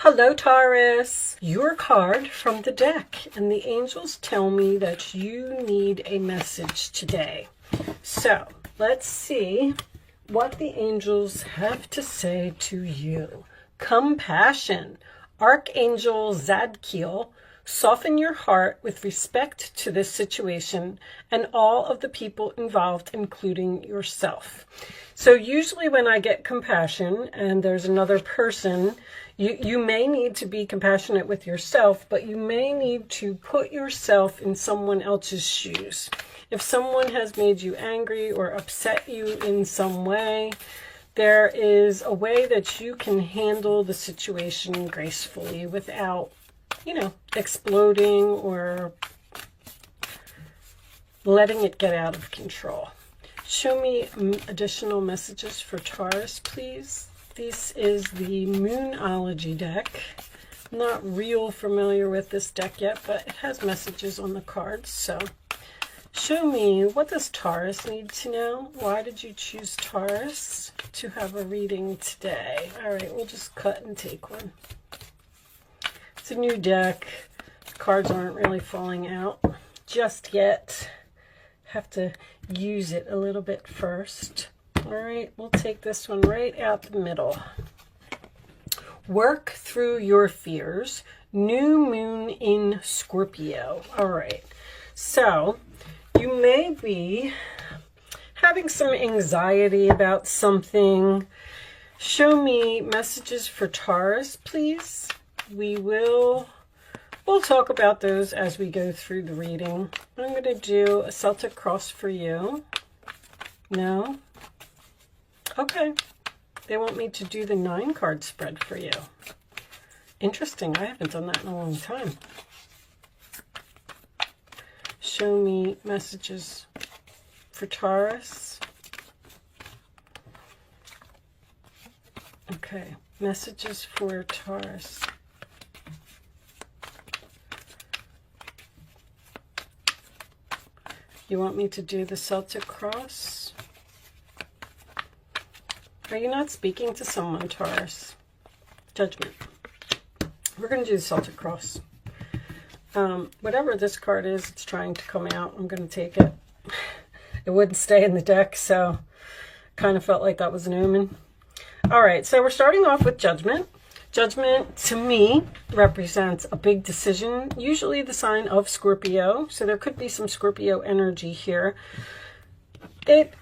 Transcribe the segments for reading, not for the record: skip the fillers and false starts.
Hello, Taurus. Your card from the deck, and the angels tell me that you need a message today. So let's see what the angels have to say to you. Compassion. Archangel Zadkiel, soften your heart with respect to this situation and all of the people involved, including yourself. So usually when I get compassion and there's another person, you may need to be compassionate with yourself, but you may need to put yourself in someone else's shoes. If someone has made you angry or upset you in some way, there is a way that you can handle the situation gracefully without, exploding or letting it get out of control. Show me additional messages for Taurus, please. This is the Moonology deck. I'm not real familiar with this deck yet, but it has messages on the cards. So show me, what does Taurus need to know? Why did you choose Taurus to have a reading today? All right, we'll just cut and take one. It's a new deck. The cards aren't really falling out just yet. Have to use it a little bit first. All right, we'll take this one right out the middle. Work through your fears. New moon in Scorpio. All right, so you may be having some anxiety about something. Show me messages for Taurus, please. We'll talk about those as we go through the reading. I'm going to do a Celtic cross for you. No? Okay. They want me to do the 9-card spread for you. Interesting. I haven't done that in a long time. Show me messages for Taurus. Okay. Messages for Taurus. You want me to do the Celtic cross? Are you not speaking to someone, Taurus? Judgment. We're going to do the Celtic cross. Whatever this card is, it's trying to come out. I'm going to take it. It wouldn't stay in the deck, so kind of felt like that was an omen. All right, so we're starting off with Judgment. Judgment, to me, represents a big decision, usually the sign of Scorpio. So there could be some Scorpio energy here. It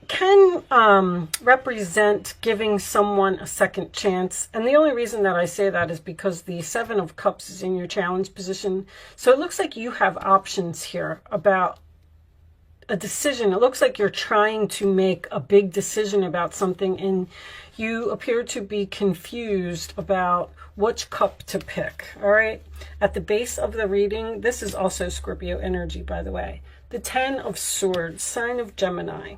can represent giving someone a second chance. And the only reason that I say that is because the 7 of Cups is in your challenge position. So it looks like you have options here about a decision. It looks like you're trying to make a big decision about something, and you appear to be confused about which cup to pick. All right. At the base of the reading, this is also Scorpio energy, by the way. The 10 of Swords, sign of Gemini.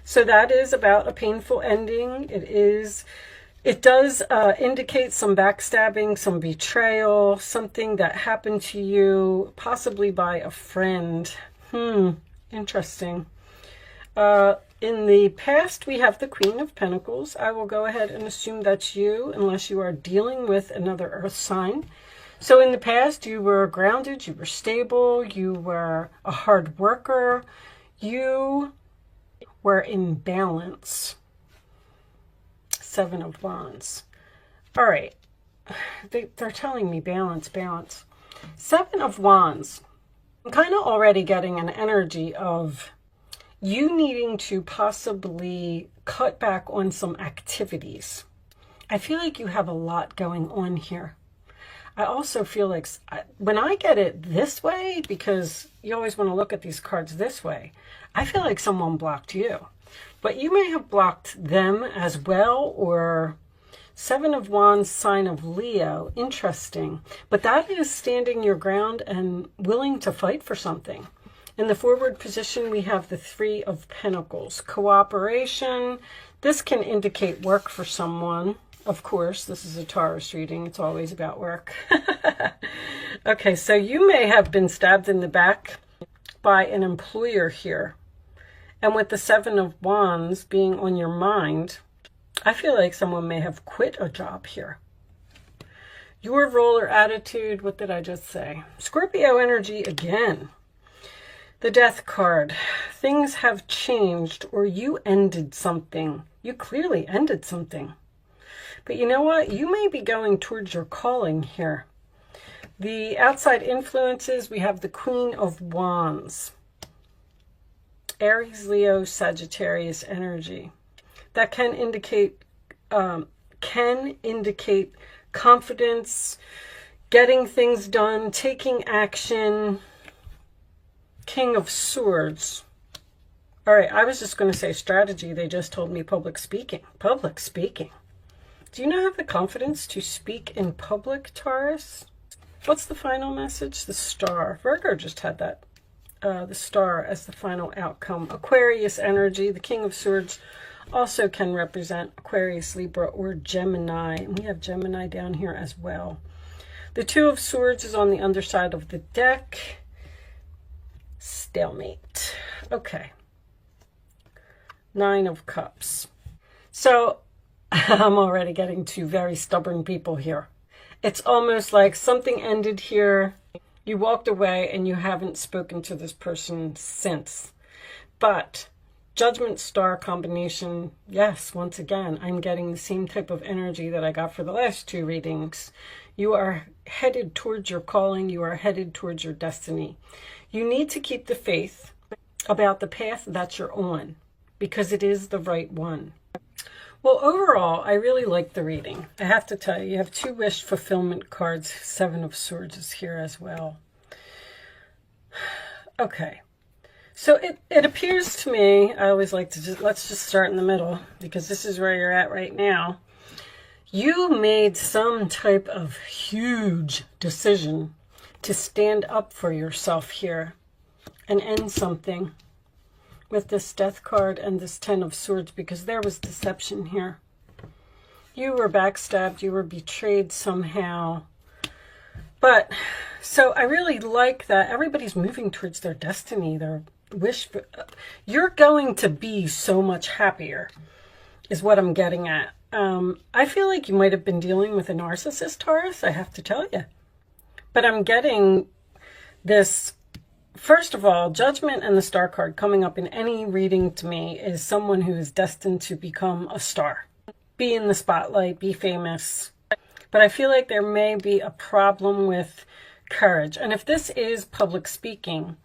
So that is about a painful ending. It does indicate some backstabbing, some betrayal, something that happened to you, possibly by a friend. Interesting. In the past, we have the Queen of Pentacles. I will go ahead and assume that's you, unless you are dealing with another earth sign. So in the past, you were grounded, you were stable, you were a hard worker, you were in balance. 7 of Wands. All right. They're telling me balance, balance. 7 of Wands. I'm kind of already getting an energy of you needing to possibly cut back on some activities. I feel like you have a lot going on here. I also feel like when I get it this way, because you always want to look at these cards this way, I feel like someone blocked you. But you may have blocked them as well, or 7 of Wands, sign of Leo. Interesting. But that is standing your ground and willing to fight for something. In the forward position, we have the 3 of Pentacles. Cooperation. This can indicate work for someone. Of course, this is a Taurus reading. It's always about work. Okay, so you may have been stabbed in the back by an employer here. And with the 7 of Wands being on your mind, I feel like someone may have quit a job here. Your role or attitude, what did I just say? Scorpio energy again. The Death card. Things have changed, or you ended something. You clearly ended something. But you know what? You may be going towards your calling here. The outside influences, we have the Queen of Wands. Aries, Leo, Sagittarius energy. That can indicate confidence, getting things done, taking action. King of Swords. All right, I was just going to say strategy. They just told me public speaking. Public speaking. Do you not have the confidence to speak in public, Taurus? What's the final message? The Star. Virgo just had that. The Star as the final outcome. Aquarius energy. The King of Swords also can represent Aquarius, Libra, or Gemini. And we have Gemini down here as well. The Two of Swords is on the underside of the deck. Stalemate. Okay. Nine of Cups. So I'm already getting two very stubborn people here. It's almost like something ended here. You walked away and you haven't spoken to this person since. But Judgment Star combination, yes, once again, I'm getting the same type of energy that I got for the last two readings. You are headed towards your calling. You are headed towards your destiny. You need to keep the faith about the path that you're on, because it is the right one. Well, overall, I really like the reading. I have to tell you, you have two wish fulfillment cards. Seven of Swords is here as well. Okay. So it appears to me, I always like to let's just start in the middle, because this is where you're at right now. You made some type of huge decision to stand up for yourself here and end something with this Death card and this Ten of Swords, because there was deception here. You were backstabbed, you were betrayed somehow. But, so I really like that everybody's moving towards their destiny, their wish. You're going to be so much happier, is what I'm getting at. I feel like you might have been dealing with a narcissist, Taurus, I have to tell you. But I'm getting this, first of all, Judgment and the Star card coming up in any reading to me is someone who is destined to become a star. Be in the spotlight, be famous. But I feel like there may be a problem with courage. And if this is public speaking,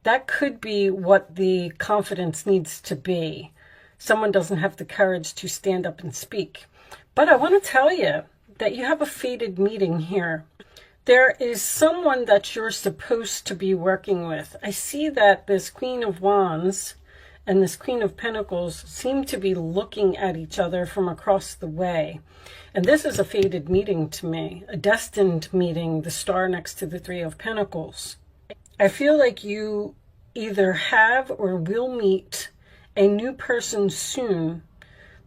that could be what the confidence needs to be. Someone doesn't have the courage to stand up and speak. But I want to tell you that you have a fated meeting here. There is someone that you're supposed to be working with. I see that this Queen of Wands and this Queen of Pentacles seem to be looking at each other from across the way. And this is a fated meeting to me, a destined meeting, the Star next to the Three of Pentacles. I feel like you either have or will meet a new person soon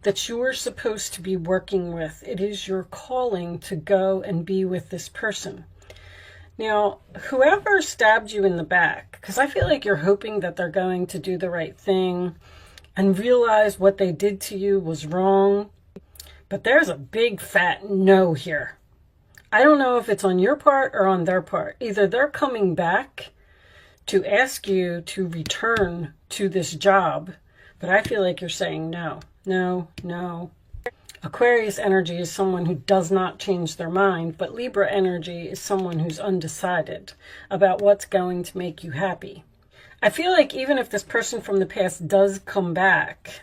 that you are supposed to be working with. It is your calling to go and be with this person. Now, whoever stabbed you in the back, because I feel like you're hoping that they're going to do the right thing and realize what they did to you was wrong. But there's a big fat no here. I don't know if it's on your part or on their part. Either they're coming back to ask you to return to this job, but I feel like you're saying no. No, no. Aquarius energy is someone who does not change their mind, but Libra energy is someone who's undecided about what's going to make you happy. I feel like even if this person from the past does come back,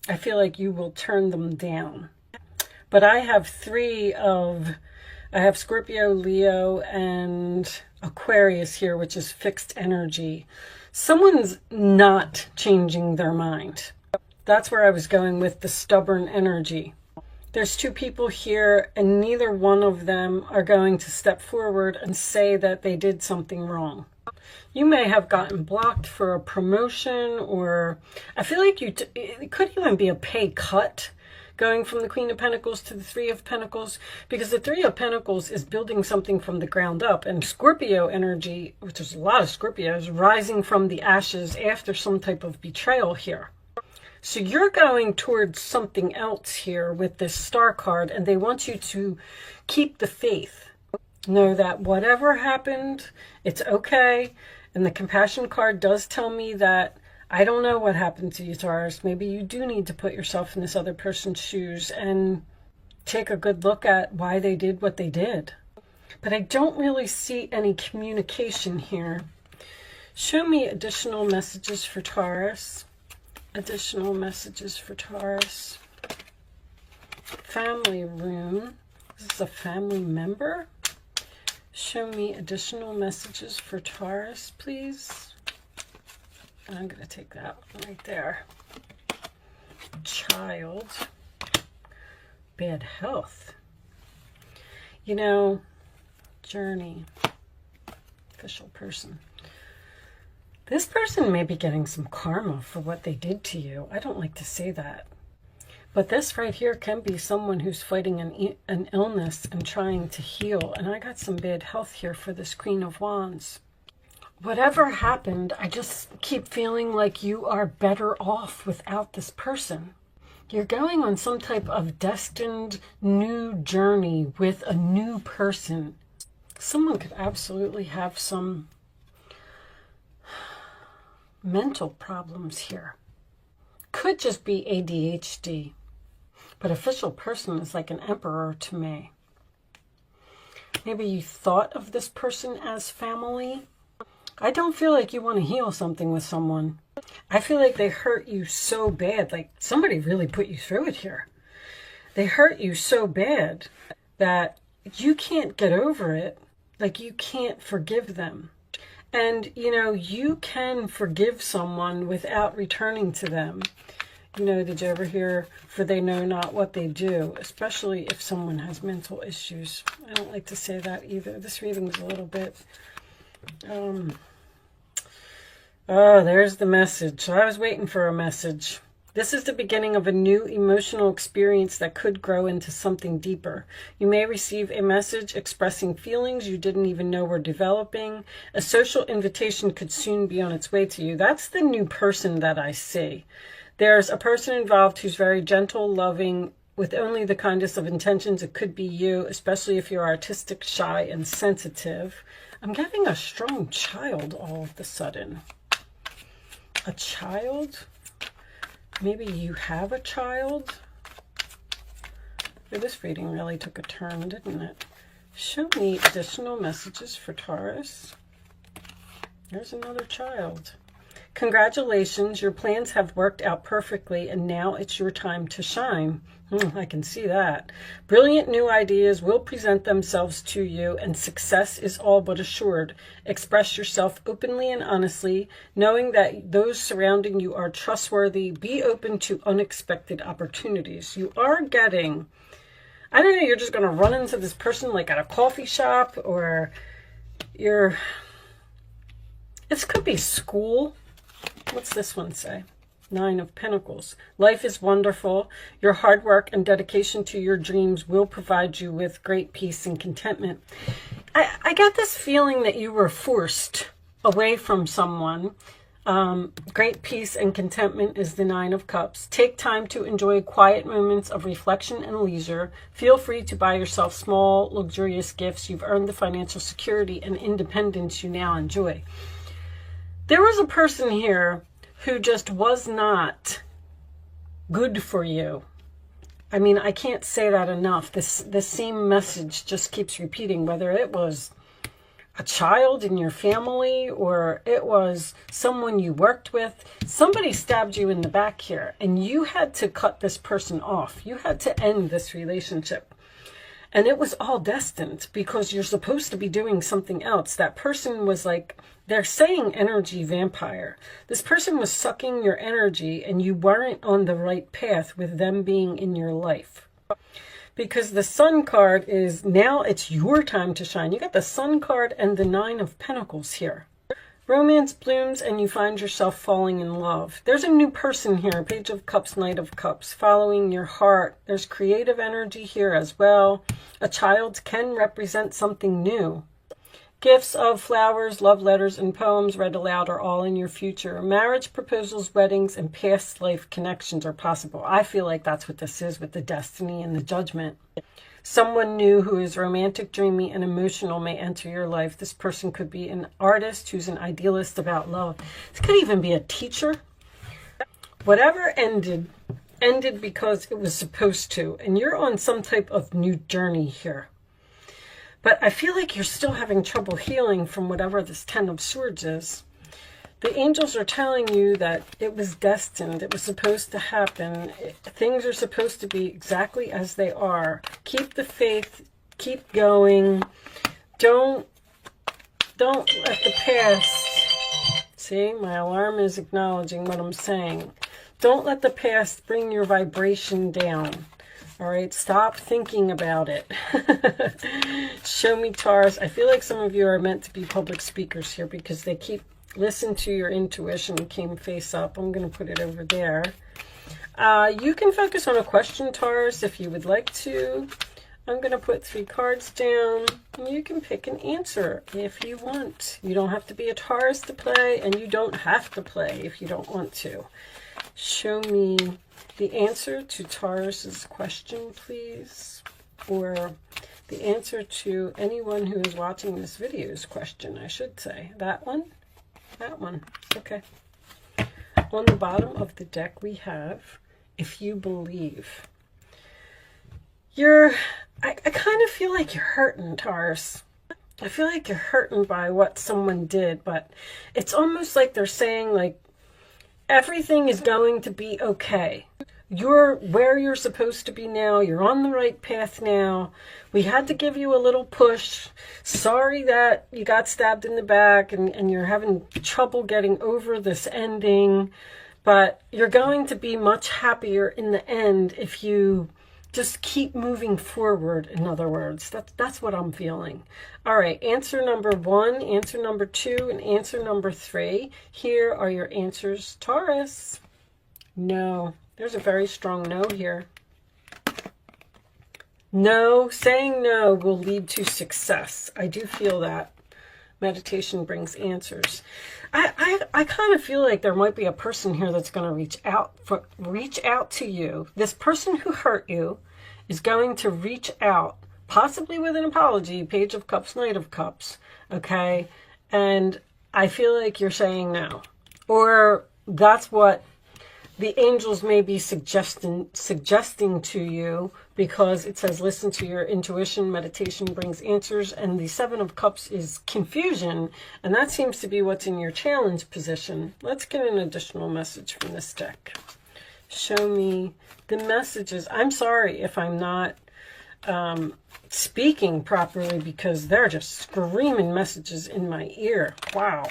I feel like you will turn them down. But I have I have Scorpio, Leo, and Aquarius here, which is fixed energy. Someone's not changing their mind. That's where I was going with the stubborn energy. There's two people here, and neither one of them are going to step forward and say that they did something wrong. You may have gotten blocked for a promotion, or I feel like it could even be a pay cut going from the Queen of Pentacles to the Three of Pentacles, because the Three of Pentacles is building something from the ground up, and Scorpio energy, which is a lot of Scorpios, rising from the ashes after some type of betrayal here. So you're going towards something else here with this Star card, and they want you to keep the faith. Know that whatever happened, it's okay. And the Compassion card does tell me that I don't know what happened to you, Taurus. Maybe you do need to put yourself in this other person's shoes and take a good look at why they did what they did. But I don't really see any communication here. Show me additional messages for Taurus. Additional messages for Taurus. Family rune. This is a family member. Show me additional messages for Taurus, please. I'm going to take that one right there. Child. Bad health. You know, journey. Official person. This person may be getting some karma for what they did to you. I don't like to say that. But this right here can be someone who's fighting an illness and trying to heal. And I got some bad health here for this Queen of Wands. Whatever happened, I just keep feeling like you are better off without this person. You're going on some type of destined new journey with a new person. Someone could absolutely have some mental problems here. Could just be ADHD. But official person is like an emperor to me. Maybe you thought of this person as family. I don't feel like you want to heal something with someone. I feel like they hurt you so bad. Like somebody really put you through it here. They hurt you so bad that you can't get over it. Like you can't forgive them. And, you know, you can forgive someone without returning to them. You know, did you ever hear, for they know not what they do, especially if someone has mental issues. I don't like to say that either. This reading's a little bit, oh, there's the message. I was waiting for a message. This is the beginning of a new emotional experience that could grow into something deeper. You may receive a message expressing feelings you didn't even know were developing. A social invitation could soon be on its way to you. That's the new person that I see. There's a person involved who's very gentle, loving, with only the kindest of intentions. It could be you, especially if you're artistic, shy, and sensitive. I'm getting a strong child all of a sudden. A child? Maybe you have a child? This reading really took a turn, didn't it? Show me additional messages for Taurus. There's another child. Congratulations, your plans have worked out perfectly, and now it's your time to shine. I can see that. Brilliant new ideas will present themselves to you, and success is all but assured. Express yourself openly and honestly, knowing that those surrounding you are trustworthy. Be open to unexpected opportunities. You are getting, I don't know, you're just going to run into this person like at a coffee shop, or this could be school. What's this one say? 9 of Pentacles. Life is wonderful. Your hard work and dedication to your dreams will provide you with great peace and contentment. I got this feeling that you were forced away from someone. Great peace and contentment is the 9 of Cups. Take time to enjoy quiet moments of reflection and leisure. Feel free to buy yourself small, luxurious gifts. You've earned the financial security and independence you now enjoy. There was a person here who just was not good for you. I mean, I can't say that enough. This same message just keeps repeating, whether it was a child in your family or it was someone you worked with. Somebody stabbed you in the back here, and you had to cut this person off. You had to end this relationship. And it was all destined because you're supposed to be doing something else. That person was like, they're saying energy vampire. This person was sucking your energy, and you weren't on the right path with them being in your life. Because the Sun card is, now it's your time to shine. You got the Sun card and the 9 of Pentacles here. Romance blooms and you find yourself falling in love. There's a new person here, Page of Cups, Knight of Cups, following your heart. There's creative energy here as well. A child can represent something new. Gifts of flowers, love letters, and poems read aloud are all in your future. Marriage proposals, weddings, and past life connections are possible. I feel like that's what this is with the destiny and the judgment. Someone new who is romantic, dreamy, and emotional may enter your life. This person could be an artist who's an idealist about love. This could even be a teacher. Whatever ended because it was supposed to. And you're on some type of new journey here. But I feel like you're still having trouble healing from whatever this Ten of Swords is. The angels are telling you that it was destined. It was supposed to happen. Things are supposed to be exactly as they are. Keep the faith. Keep going. Don't let the past... See, my alarm is acknowledging what I'm saying. Don't let the past bring your vibration down. All right, stop thinking about it. Show me, Taurus. I feel like some of you are meant to be public speakers here because they keep... Listen to your intuition. Came face up. I'm going to put it over there. You can focus on a question, Taurus, if you would like to. I'm going to put 3 cards down. And you can pick an answer if you want. You don't have to be a Taurus to play, and you don't have to play if you don't want to. Show me the answer to Taurus's question, please. Or the answer to anyone who is watching this video's question, I should say. That one? That one. Okay. On the bottom of the deck we have, if you believe. I kind of feel like you're hurting, Taurus. I feel like you're hurting by what someone did, but it's almost like they're saying, like, everything is going to be okay. You're where you're supposed to be now. You're on the right path now. We had to give you a little push. Sorry that you got stabbed in the back and you're having trouble getting over this ending. But you're going to be much happier in the end if you just keep moving forward, in other words. That's what I'm feeling. All right, answer number 1, answer number 2, and answer number 3. Here are your answers, Taurus. No. There's a very strong no here. No, saying no will lead to success. I do feel that. Meditation brings answers. I kind of feel like there might be a person here that's going to reach out to you. This person who hurt you is going to reach out, possibly with an apology, Page of Cups, Knight of Cups, okay? And I feel like you're saying no. Or that's what the angels may be suggesting to you, because it says listen to your intuition, meditation brings answers, and the 7 of Cups is confusion, and that seems to be what's in your challenge position. Let's get an additional message from this deck. Show me the messages. I'm sorry if I'm not speaking properly because they're just screaming messages in my ear. Wow.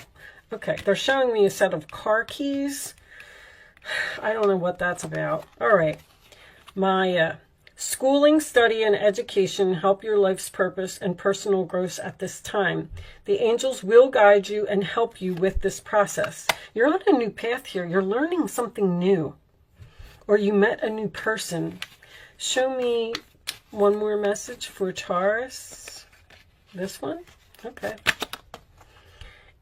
Okay, they're showing me a set of car keys. I don't know what that's about. All right. My schooling, study, and education help your life's purpose and personal growth at this time. The angels will guide you and help you with this process. You're on a new path here. You're learning something new. Or you met a new person. Show me one more message for Taurus. This one? Okay.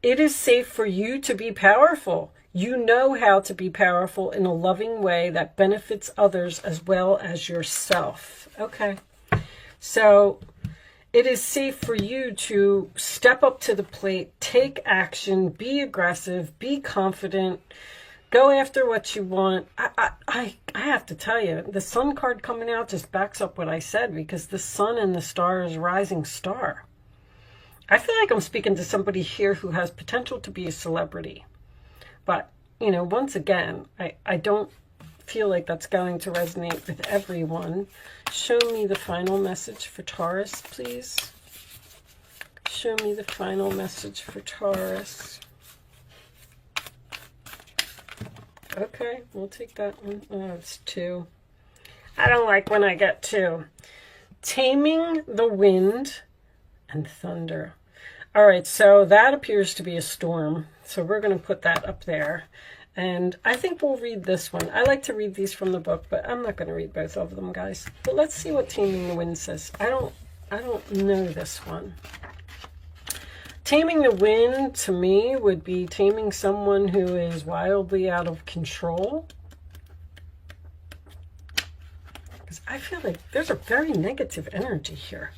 It is safe for you to be powerful. You know how to be powerful in a loving way that benefits others as well as yourself. Okay. So it is safe for you to step up to the plate, take action, be aggressive, be confident, go after what you want. I have to tell you, the Sun card coming out just backs up what I said, because the Sun and the star is rising star. I feel like I'm speaking to somebody here who has potential to be a celebrity. But, you know, once again, I don't feel like that's going to resonate with everyone. Show me the final message for Taurus, please. Show me the final message for Taurus. Okay, we'll take that one. Oh, it's 2. I don't like when I get 2. Taming the wind and thunder. All right, so that appears to be a storm. So we're going to put that up there. And I think we'll read this one. I like to read these from the book, but I'm not going to read both of them, guys. But let's see what Taming the Wind says. I don't know this one. Taming the wind, to me, would be taming someone who is wildly out of control. Because I feel like there's a very negative energy here.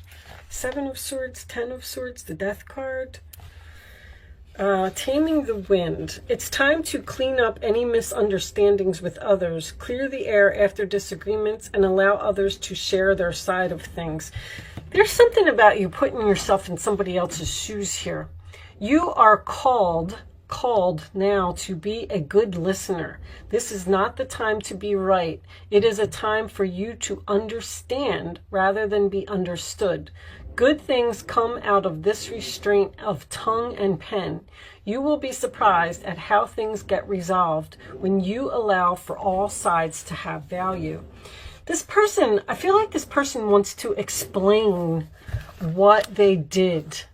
7 of Swords, 10 of Swords, the Death card. Taming the wind. It's time to clean up any misunderstandings with others, clear the air after disagreements, and allow others to share their side of things. There's something about you putting yourself in somebody else's shoes here. You are called now to be a good listener. This is not the time to be right. It is a time for you to understand rather than be understood. Good things come out of this restraint of tongue and pen. You will be surprised at how things get resolved when you allow for all sides to have value. This person, I feel like this person wants to explain what they did.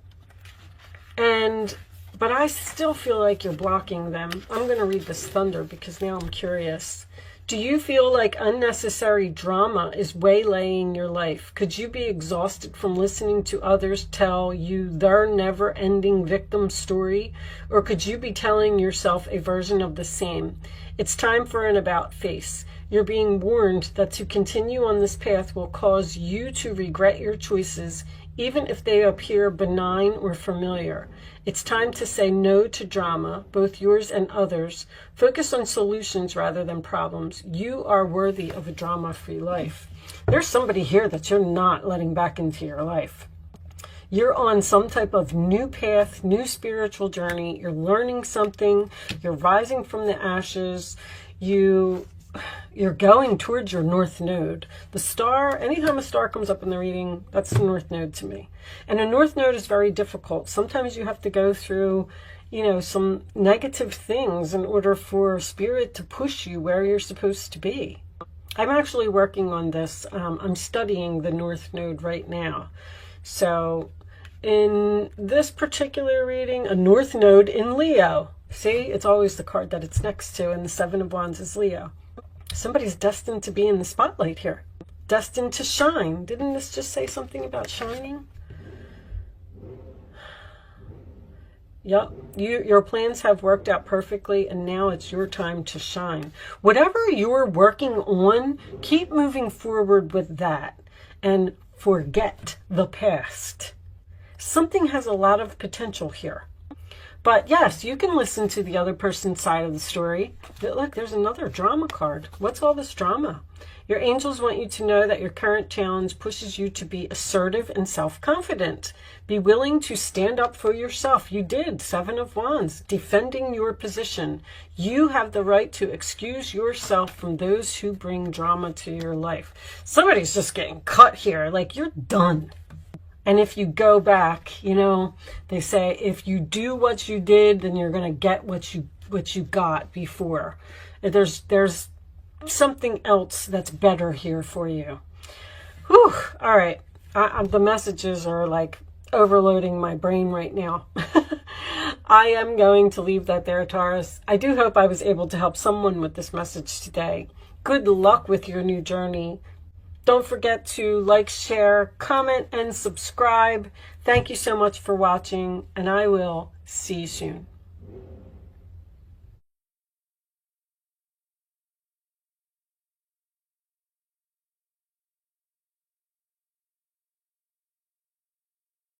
But I still feel like you're blocking them. I'm going to read this thunder because now I'm curious. Do you feel like unnecessary drama is waylaying your life? Could you be exhausted from listening to others tell you their never-ending victim story? Or could you be telling yourself a version of the same? It's time for an about face. You're being warned that to continue on this path will cause you to regret your choices, even if they appear benign or familiar. It's time to say no to drama, both yours and others. Focus on solutions rather than problems. You are worthy of a drama-free life. There's somebody here that you're not letting back into your life. You're on some type of new path, new spiritual journey. You're learning something. You're rising from the ashes. You're going towards your north node. The star, anytime a star comes up in the reading, that's the north node to me. And a north node is very difficult. Sometimes you have to go through, some negative things in order for spirit to push you where you're supposed to be. I'm actually working on this. I'm studying the north node right now. So in this particular reading, a north node in Leo. See, it's always the card that it's next to, and the 7 of Wands is Leo. Somebody's destined to be in the spotlight here. Destined to shine. Didn't this just say something about shining? Yep. Your plans have worked out perfectly, and now it's your time to shine. Whatever you're working on, keep moving forward with that and forget the past. Something has a lot of potential here. But yes, you can listen to the other person's side of the story. But look, there's another drama card. What's all this drama? Your angels want you to know that your current challenge pushes you to be assertive and self-confident. Be willing to stand up for yourself. You did. 7 of Wands, defending your position. You have the right to excuse yourself from those who bring drama to your life. Somebody's just getting cut here. Like, you're done. And if you go back, they say if you do what you did, then you're going to get what you got before. There's something else that's better here for you. Whew. All right. The messages are like overloading my brain right now. I am going to leave that there, Taurus. I do hope I was able to help someone with this message today. Good luck with your new journey. Don't forget to like, share, comment, and subscribe. Thank you so much for watching, and I will see you soon.